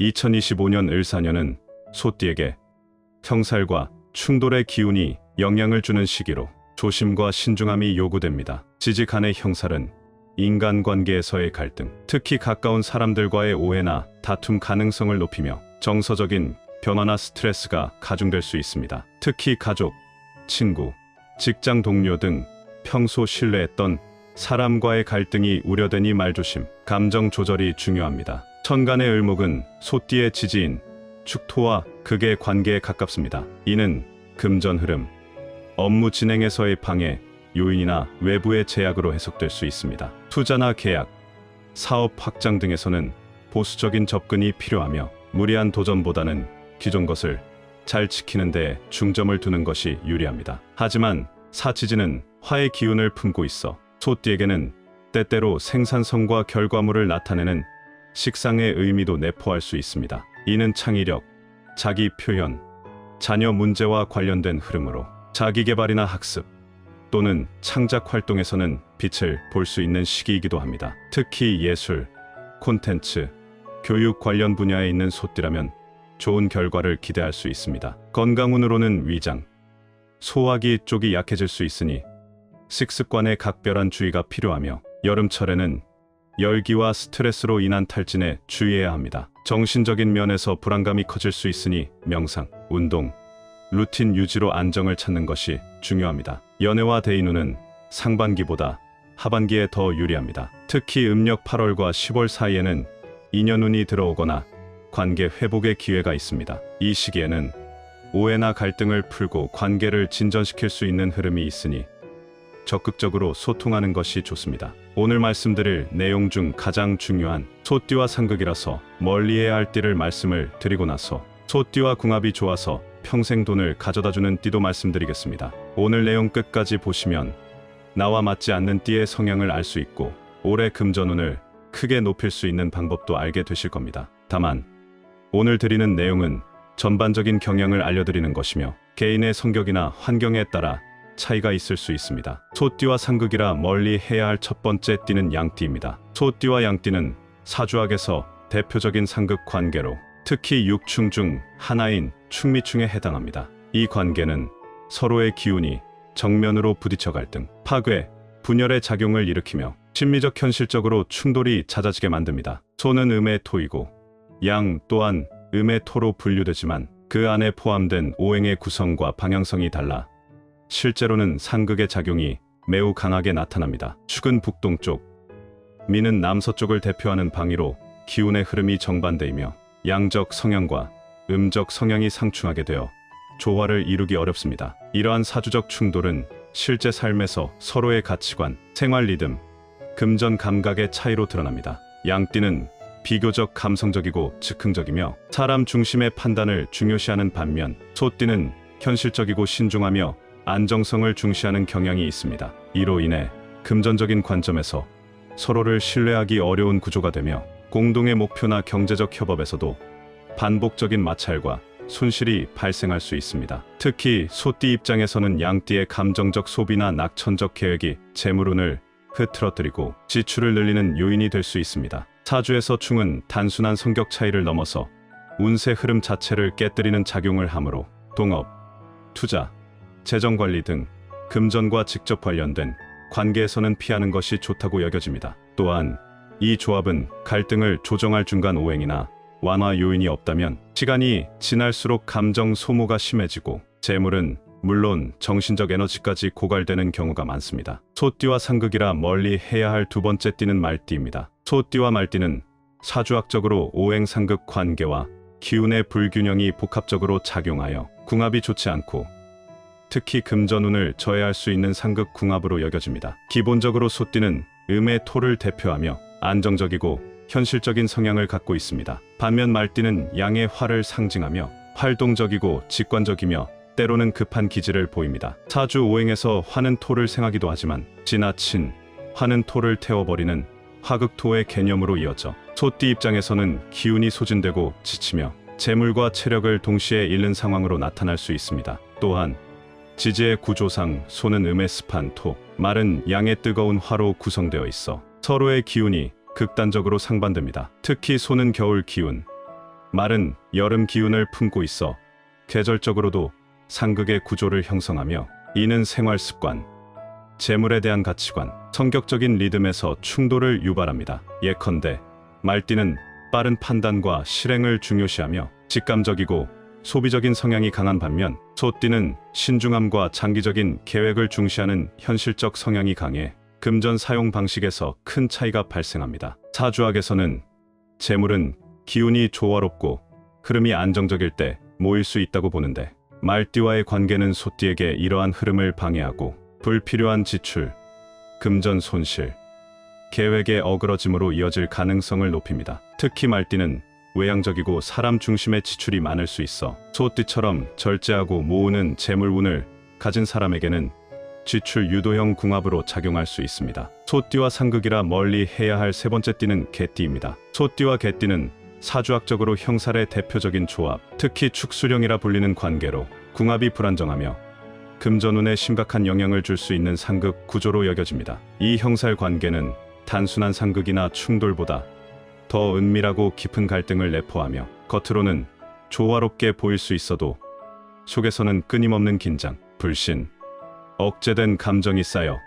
2025년 을사년은 소띠에게 형살과 충돌의 기운이 영향을 주는 시기로 조심과 신중함이 요구됩니다. 지지간의 형살은 인간관계에서의 갈등, 특히 가까운 사람들과의 오해나 다툼 가능성을 높이며 정서적인 변화나 스트레스가 가중될 수 있습니다. 특히 가족, 친구, 직장 동료 등 평소 신뢰했던 사람과의 갈등이 우려되니 말조심, 감정 조절이 중요합니다. 천간의 을목은 소띠의 지지인 축토와 극의 관계에 가깝습니다. 이는 금전 흐름, 업무 진행에서의 방해, 요인이나 외부의 제약으로 해석될 수 있습니다. 투자나 계약, 사업 확장 등에서는 보수적인 접근이 필요하며 무리한 도전보다는 기존 것을 잘 지키는 데 중점을 두는 것이 유리합니다. 하지만 사지지는 화의 기운을 품고 있어 소띠에게는 때때로 생산성과 결과물을 나타내는 식상의 의미도 내포할 수 있습니다. 이는 창의력, 자기 표현, 자녀 문제와 관련된 흐름으로 자기개발이나 학습 또는 창작 활동에서는 빛을 볼 수 있는 시기이기도 합니다. 특히 예술, 콘텐츠, 교육 관련 분야에 있는 소띠라면 좋은 결과를 기대할 수 있습니다. 건강운으로는 위장, 소화기 쪽이 약해질 수 있으니 식습관에 각별한 주의가 필요하며 여름철에는 열기와 스트레스로 인한 탈진에 주의해야 합니다. 정신적인 면에서 불안감이 커질 수 있으니 명상, 운동, 루틴 유지로 안정을 찾는 것이 중요합니다. 연애와 대인운은 상반기보다 하반기에 더 유리합니다. 특히 음력 8월과 10월 사이에는 인연운이 들어오거나 관계 회복의 기회가 있습니다. 이 시기에는 오해나 갈등을 풀고 관계를 진전시킬 수 있는 흐름이 있으니 적극적으로 소통하는 것이 좋습니다. 오늘 말씀드릴 내용 중 가장 중요한 소띠와 상극이라서 멀리해야 할 띠를 말씀을 드리고 나서 소띠와 궁합이 좋아서 평생 돈을 가져다주는 띠도 말씀드리겠습니다. 오늘 내용 끝까지 보시면 나와 맞지 않는 띠의 성향을 알 수 있고 올해 금전운을 크게 높일 수 있는 방법도 알게 되실 겁니다. 다만 오늘 드리는 내용은 전반적인 경향을 알려드리는 것이며 개인의 성격이나 환경에 따라 차이가 있을 수 있습니다. 소띠와 상극이라 멀리 해야 할 첫 번째 띠는 양띠입니다. 소띠와 양띠는 사주학에서 대표적인 상극 관계로 특히 육충 중 하나인 충미충에 해당합니다. 이 관계는 서로의 기운이 정면으로 부딪혀 갈등, 파괴, 분열의 작용을 일으키며 심리적 현실적으로 충돌이 잦아지게 만듭니다. 소는 음의 토이고 양 또한 음의 토로 분류되지만 그 안에 포함된 오행의 구성과 방향성이 달라 실제로는 상극의 작용이 매우 강하게 나타납니다. 축은 북동쪽, 미는 남서쪽을 대표하는 방위로 기운의 흐름이 정반대이며 양적 성향과 음적 성향이 상충하게 되어 조화를 이루기 어렵습니다. 이러한 사주적 충돌은 실제 삶에서 서로의 가치관, 생활 리듬, 금전 감각의 차이로 드러납니다. 양띠는 비교적 감성적이고 즉흥적이며 사람 중심의 판단을 중요시하는 반면 소띠는 현실적이고 신중하며 안정성을 중시하는 경향이 있습니다. 이로 인해 금전적인 관점에서 서로를 신뢰하기 어려운 구조가 되며 공동의 목표나 경제적 협업에서도 반복적인 마찰과 손실이 발생할 수 있습니다. 특히 소띠 입장에서는 양띠의 감정적 소비나 낙천적 계획이 재물운을 흐트러뜨리고 지출을 늘리는 요인이 될 수 있습니다. 사주에서 충은 단순한 성격 차이를 넘어서 운세 흐름 자체를 깨뜨리는 작용을 하므로 동업, 투자, 재정관리 등 금전과 직접 관련된 관계에서는 피하는 것이 좋다고 여겨집니다. 또한 이 조합은 갈등을 조정할 중간 오행이나 완화 요인이 없다면 시간이 지날수록 감정 소모가 심해지고 재물은 물론 정신적 에너지까지 고갈되는 경우가 많습니다. 소띠와 상극이라 멀리 해야 할 두 번째 띠는 말띠입니다. 소띠와 말띠는 사주학적으로 오행 상극 관계와 기운의 불균형이 복합적으로 작용하여 궁합이 좋지 않고 특히 금전운을 저해할 수 있는 상극 궁합으로 여겨집니다. 기본적으로 소띠는 음의 토를 대표하며 안정적이고 현실적인 성향을 갖고 있습니다. 반면 말띠는 양의 화를 상징하며 활동적이고 직관적이며 때로는 급한 기질을 보입니다. 사주 오행에서 화는 토를 생하기도 하지만 지나친 화는 토를 태워버리는 화극토의 개념으로 이어져 소띠 입장에서는 기운이 소진되고 지치며 재물과 체력을 동시에 잃는 상황으로 나타날 수 있습니다. 또한 지지의 구조상 소는 음의 습한 토, 말은 양의 뜨거운 화로 구성되어 있어 서로의 기운이 극단적으로 상반됩니다. 특히 소는 겨울 기운, 말은 여름 기운을 품고 있어 계절적으로도 상극의 구조를 형성하며 이는 생활 습관, 재물에 대한 가치관, 성격적인 리듬에서 충돌을 유발합니다. 예컨대 말띠는 빠른 판단과 실행을 중요시하며 직감적이고 소비적인 성향이 강한 반면 소띠는 신중함과 장기적인 계획을 중시하는 현실적 성향이 강해 금전 사용 방식에서 큰 차이가 발생합니다. 사주학에서는 재물은 기운이 조화롭고 흐름이 안정적일 때 모일 수 있다고 보는데 말띠와의 관계는 소띠에게 이러한 흐름을 방해하고 불필요한 지출, 금전 손실, 계획의 어그러짐으로 이어질 가능성을 높입니다. 특히 말띠는 외향적이고 사람 중심의 지출이 많을 수 있어 소띠처럼 절제하고 모으는 재물운을 가진 사람에게는 지출 유도형 궁합으로 작용할 수 있습니다. 소띠와 상극이라 멀리 해야 할 세 번째 띠는 개띠입니다. 소띠와 개띠는 사주학적으로 형살의 대표적인 조합, 특히 축수령이라 불리는 관계로 궁합이 불안정하며 금전운에 심각한 영향을 줄 수 있는 상극 구조로 여겨집니다. 이 형살 관계는 단순한 상극이나 충돌보다 더 은밀하고 깊은 갈등을 내포하며 겉으로는 조화롭게 보일 수 있어도 속에서는 끊임없는 긴장, 불신, 억제된 감정이 쌓여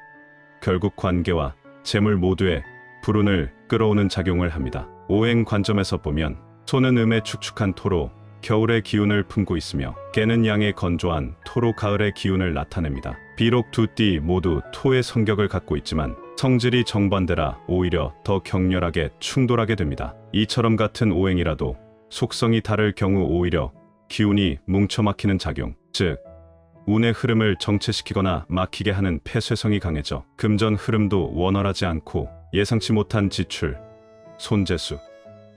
결국 관계와 재물 모두에 불운을 끌어오는 작용을 합니다. 오행 관점에서 보면 소는 음의 축축한 토로 겨울의 기운을 품고 있으며 개는 양의 건조한 토로 가을의 기운을 나타냅니다. 비록 두 띠 모두 토의 성격을 갖고 있지만 성질이 정반대라 오히려 더 격렬하게 충돌하게 됩니다. 이처럼 같은 오행이라도 속성이 다를 경우 오히려 기운이 뭉쳐막히는 작용, 즉 운의 흐름을 정체시키거나 막히게 하는 폐쇄성이 강해져 금전 흐름도 원활하지 않고 예상치 못한 지출, 손재수,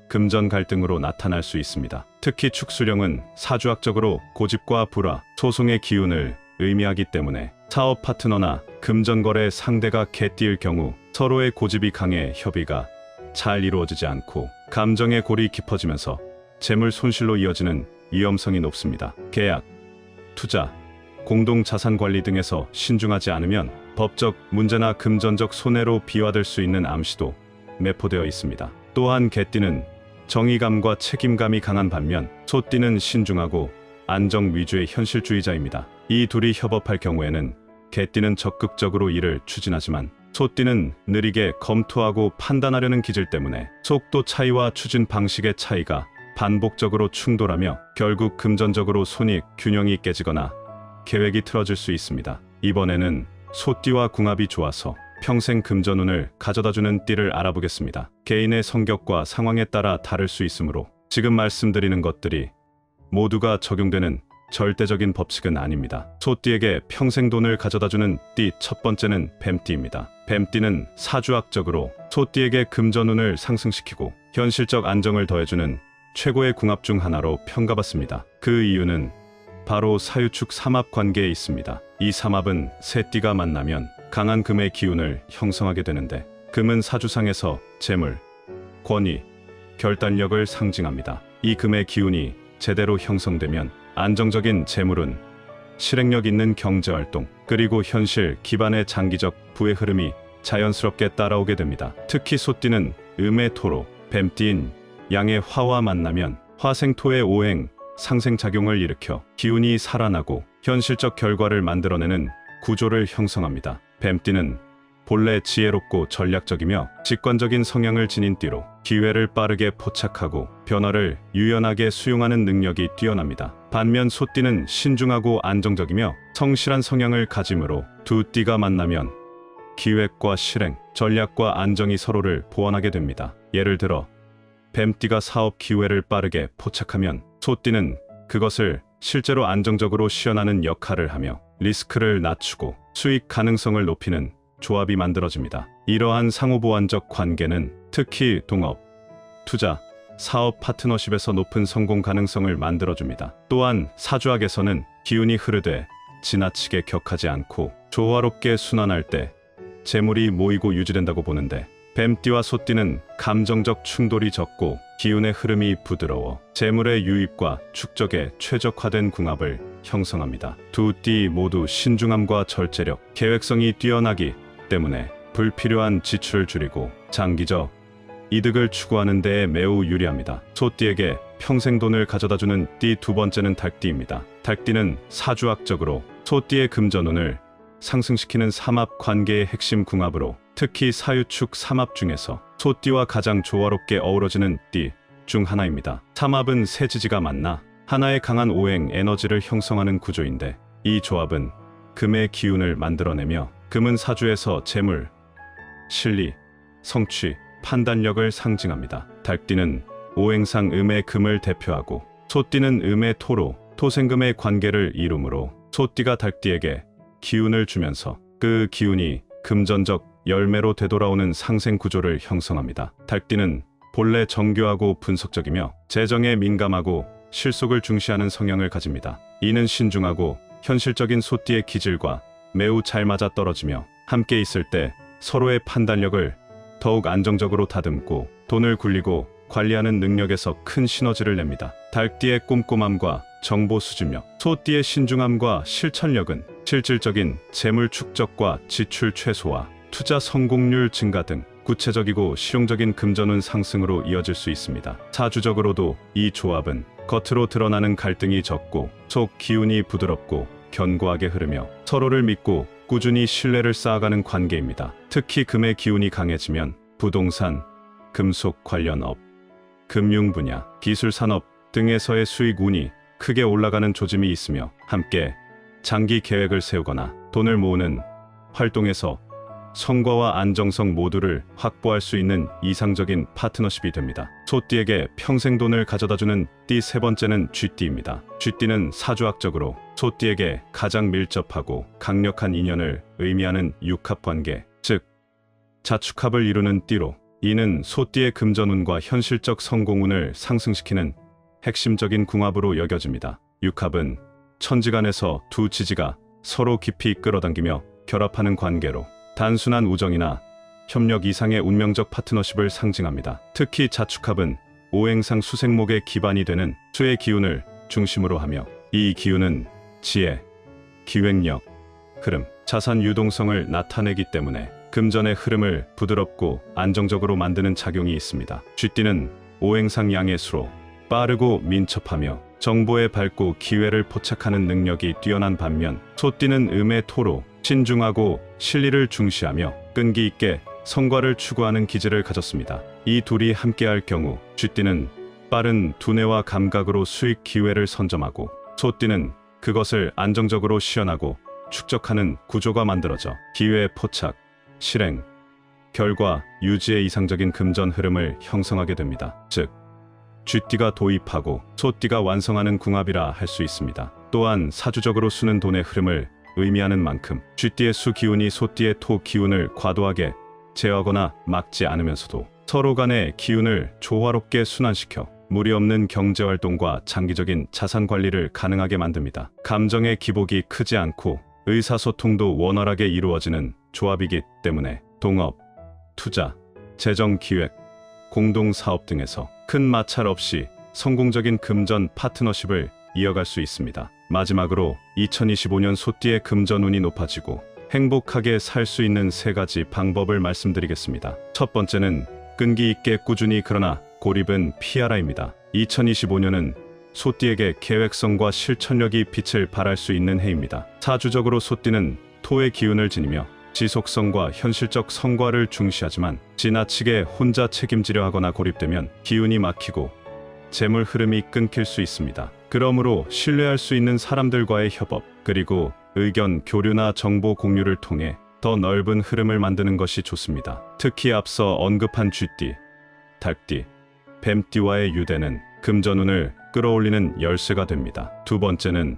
금전 갈등으로 나타날 수 있습니다. 특히 축수령은 사주학적으로 고집과 불화, 소송의 기운을 의미하기 때문에 사업 파트너나 금전거래 상대가 개띠일 경우 서로의 고집이 강해 협의가 잘 이루어지지 않고 감정의 골이 깊어지면서 재물 손실로 이어지는 위험성이 높습니다. 계약, 투자, 공동자산 관리 등에서 신중하지 않으면 법적 문제나 금전적 손해로 비화될 수 있는 암시도 내포되어 있습니다. 또한 개띠는 정의감과 책임감이 강한 반면 소띠는 신중하고 안정 위주의 현실주의자입니다. 이 둘이 협업할 경우에는 개띠는 적극적으로 일을 추진하지만 소띠는 느리게 검토하고 판단하려는 기질 때문에 속도 차이와 추진 방식의 차이가 반복적으로 충돌하며 결국 금전적으로 손익 균형이 깨지거나 계획이 틀어질 수 있습니다. 이번에는 소띠와 궁합이 좋아서 평생 금전운을 가져다주는 띠를 알아보겠습니다. 개인의 성격과 상황에 따라 다를 수 있으므로 지금 말씀드리는 것들이 모두가 적용되는 절대적인 법칙은 아닙니다. 소띠에게 평생 돈을 가져다주는 띠 첫 번째는 뱀띠입니다. 뱀띠는 사주학적으로 소띠에게 금전운을 상승시키고 현실적 안정을 더해주는 최고의 궁합 중 하나로 평가받습니다. 그 이유는 바로 사유축 삼합 관계에 있습니다. 이 삼합은 세 띠가 만나면 강한 금의 기운을 형성하게 되는데 금은 사주상에서 재물, 권위, 결단력을 상징합니다. 이 금의 기운이 제대로 형성되면 안정적인 재물은 실행력 있는 경제활동 그리고 현실 기반의 장기적 부의 흐름이 자연스럽게 따라오게 됩니다. 특히 소띠는 음의 토로, 뱀띠인 양의 화와 만나면 화생토의 오행, 상생작용을 일으켜 기운이 살아나고 현실적 결과를 만들어내는 구조를 형성합니다. 뱀띠는 본래 지혜롭고 전략적이며 직관적인 성향을 지닌 띠로 기회를 빠르게 포착하고 변화를 유연하게 수용하는 능력이 뛰어납니다. 반면 소띠는 신중하고 안정적이며 성실한 성향을 가지므로 두 띠가 만나면 기획과 실행, 전략과 안정이 서로를 보완하게 됩니다. 예를 들어 뱀띠가 사업 기회를 빠르게 포착하면 소띠는 그것을 실제로 안정적으로 시연하는 역할을 하며 리스크를 낮추고 수익 가능성을 높이는 조합이 만들어집니다. 이러한 상호보완적 관계는 특히 동업, 투자, 사업 파트너십에서 높은 성공 가능성을 만들어줍니다. 또한 사주학에서는 기운이 흐르되 지나치게 격하지 않고 조화롭게 순환할 때 재물이 모이고 유지된다고 보는데 뱀띠와 소띠는 감정적 충돌이 적고 기운의 흐름이 부드러워 재물의 유입과 축적에 최적화된 궁합을 형성합니다. 두 띠 모두 신중함과 절제력, 계획성이 뛰어나기 때문에 불필요한 지출을 줄이고 장기적 이득을 추구하는 데에 매우 유리합니다. 소띠에게 평생 돈을 가져다주는 띠. 두 번째는 닭띠입니다. 닭띠는 사주학적으로 소띠의 금전운을 상승시키는 삼합 관계의 핵심 궁합으로 특히 사유축 삼합 중에서 소띠와 가장 조화롭게 어우러지는 띠 중 하나입니다. 삼합은 세 지지가 만나 하나의 강한 오행 에너지를 형성하는 구조인데 이 조합은 금의 기운을 만들어내며 금은 사주에서 재물, 실리, 성취, 판단력을 상징합니다. 닭띠는 오행상 음의 금을 대표하고 소띠는 음의 토로 토생금의 관계를 이루므로 소띠가 닭띠에게 기운을 주면서 그 기운이 금전적 열매로 되돌아오는 상생 구조를 형성합니다. 닭띠는 본래 정교하고 분석적이며 재정에 민감하고 실속을 중시하는 성향을 가집니다. 이는 신중하고 현실적인 소띠의 기질과 매우 잘 맞아떨어지며 함께 있을 때 서로의 판단력을 더욱 안정적으로 다듬고 돈을 굴리고 관리하는 능력에서 큰 시너지를 냅니다. 닭띠의 꼼꼼함과 정보 수집력, 소띠의 신중함과 실천력은 실질적인 재물 축적과 지출 최소화, 투자 성공률 증가 등 구체적이고 실용적인 금전운 상승으로 이어질 수 있습니다. 사주적으로도 이 조합은 겉으로 드러나는 갈등이 적고 속 기운이 부드럽고 견고하게 흐르며 서로를 믿고 꾸준히 신뢰를 쌓아가는 관계입니다. 특히 금의 기운이 강해지면 부동산, 금속 관련 업, 금융 분야, 기술 산업 등에서의 수익 운이 크게 올라가는 조짐이 있으며 함께 장기 계획을 세우거나 돈을 모으는 활동에서 성과와 안정성 모두를 확보할 수 있는 이상적인 파트너십이 됩니다. 소띠에게 평생 돈을 가져다주는 띠. 세 번째는 쥐띠입니다. 쥐띠는 사주학적으로 소띠에게 가장 밀접하고 강력한 인연을 의미하는 육합관계, 즉 자축합을 이루는 띠로 이는 소띠의 금전운과 현실적 성공운을 상승시키는 핵심적인 궁합으로 여겨집니다. 육합은 천지간에서 두 지지가 서로 깊이 끌어당기며 결합하는 관계로 단순한 우정이나 협력 이상의 운명적 파트너십을 상징합니다. 특히 자축합은 오행상 수생목의 기반이 되는 수의 기운을 중심으로 하며 이 기운은 지혜, 기획력, 흐름, 자산 유동성을 나타내기 때문에 금전의 흐름을 부드럽고 안정적으로 만드는 작용이 있습니다. 쥐띠는 오행상 양의 수로 빠르고 민첩하며 정보에 밝고 기회를 포착하는 능력이 뛰어난 반면 소띠는 음의 토로 신중하고 실리를 중시하며 끈기 있게 성과를 추구하는 기질을 가졌습니다. 이 둘이 함께할 경우 쥐띠는 빠른 두뇌와 감각으로 수익 기회를 선점하고 소띠는 그것을 안정적으로 시연하고 축적하는 구조가 만들어져 기회 포착, 실행, 결과, 유지의 이상적인 금전 흐름을 형성하게 됩니다. 즉, 쥐띠가 도입하고 소띠가 완성하는 궁합이라 할 수 있습니다. 또한 사주적으로 수는 돈의 흐름을 의미하는 만큼 쥐띠의 수 기운이 소띠의 토 기운을 과도하게 제어하거나 막지 않으면서도 서로 간의 기운을 조화롭게 순환시켜 무리 없는 경제활동과 장기적인 자산 관리를 가능하게 만듭니다. 감정의 기복이 크지 않고 의사소통도 원활하게 이루어지는 조합이기 때문에 동업, 투자, 재정기획, 공동사업 등에서 큰 마찰 없이 성공적인 금전 파트너십을 이어갈 수 있습니다. 마지막으로 2025년 소띠의 금전운이 높아지고 행복하게 살 수 있는 세 가지 방법을 말씀드리겠습니다. 첫 번째는 끈기 있게 꾸준히 그러나 고립은 피하라입니다. 2025년은 소띠에게 계획성과 실천력이 빛을 발할 수 있는 해입니다. 사주적으로 소띠는 토의 기운을 지니며 지속성과 현실적 성과를 중시하지만 지나치게 혼자 책임지려 하거나 고립되면 기운이 막히고 재물 흐름이 끊길 수 있습니다. 그러므로 신뢰할 수 있는 사람들과의 협업 그리고 의견 교류나 정보 공유를 통해 더 넓은 흐름을 만드는 것이 좋습니다. 특히 앞서 언급한 쥐띠, 닭띠, 뱀띠와의 유대는 금전운을 끌어올리는 열쇠가 됩니다. 두 번째는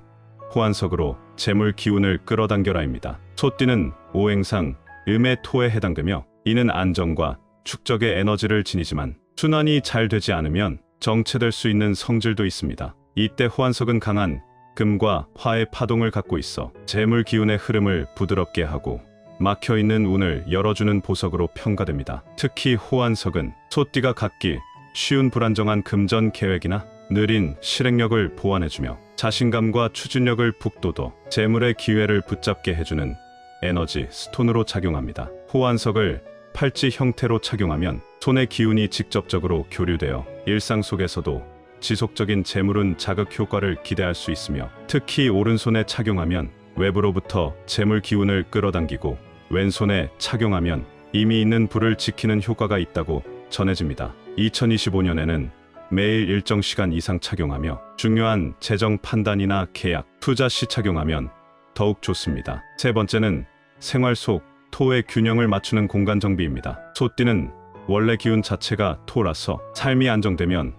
호환석으로 재물 기운을 끌어당겨라입니다. 소띠는 오행상 음의 토에 해당되며 이는 안정과 축적의 에너지를 지니지만 순환이 잘 되지 않으면 정체될 수 있는 성질도 있습니다. 이때 호환석은 강한 금과 화의 파동을 갖고 있어 재물 기운의 흐름을 부드럽게 하고 막혀있는 운을 열어주는 보석으로 평가됩니다. 특히 호환석은 소띠가 갖기 쉬운 불안정한 금전 계획이나 느린 실행력을 보완해주며 자신감과 추진력을 북돋워 재물의 기회를 붙잡게 해주는 에너지 스톤으로 작용합니다. 호환석을 팔찌 형태로 착용하면 손의 기운이 직접적으로 교류되어 일상 속에서도 지속적인 재물운 자극 효과를 기대할 수 있으며, 특히 오른손에 착용하면 외부로부터 재물 기운을 끌어당기고 왼손에 착용하면 이미 있는 불을 지키는 효과가 있다고 전해집니다. 2025년에는 매일 일정 시간 이상 착용하며 중요한 재정 판단이나 계약, 투자 시 착용하면 더욱 좋습니다. 세 번째는 생활 속 토의 균형을 맞추는 공간 정비입니다. 소띠는 원래 기운 자체가 토라서 삶이 안정되면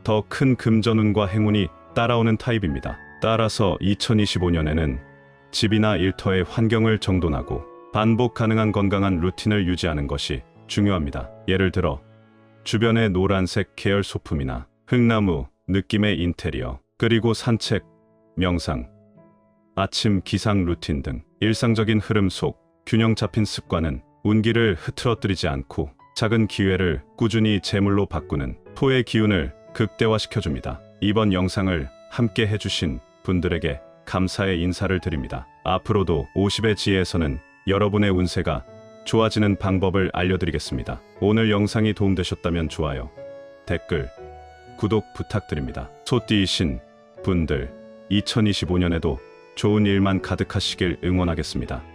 더 큰 금전운과 행운이 따라오는 타입입니다. 따라서 2025년에는 집이나 일터의 환경을 정돈하고 반복 가능한 건강한 루틴을 유지하는 것이 중요합니다. 예를 들어 주변의 노란색 계열 소품이나 흙나무 느낌의 인테리어, 그리고 산책, 명상, 아침 기상 루틴 등 일상적인 흐름 속 균형 잡힌 습관은 운기를 흐트러뜨리지 않고 작은 기회를 꾸준히 재물로 바꾸는 토의 기운을 극대화시켜줍니다. 이번 영상을 함께 해주신 분들에게 감사의 인사를 드립니다. 앞으로도 50의 지혜에서는 여러분의 운세가 좋아지는 방법을 알려드리겠습니다. 오늘 영상이 도움되셨다면 좋아요, 댓글, 구독 부탁드립니다. 소띠이신 분들, 2025년에도 좋은 일만 가득하시길 응원하겠습니다.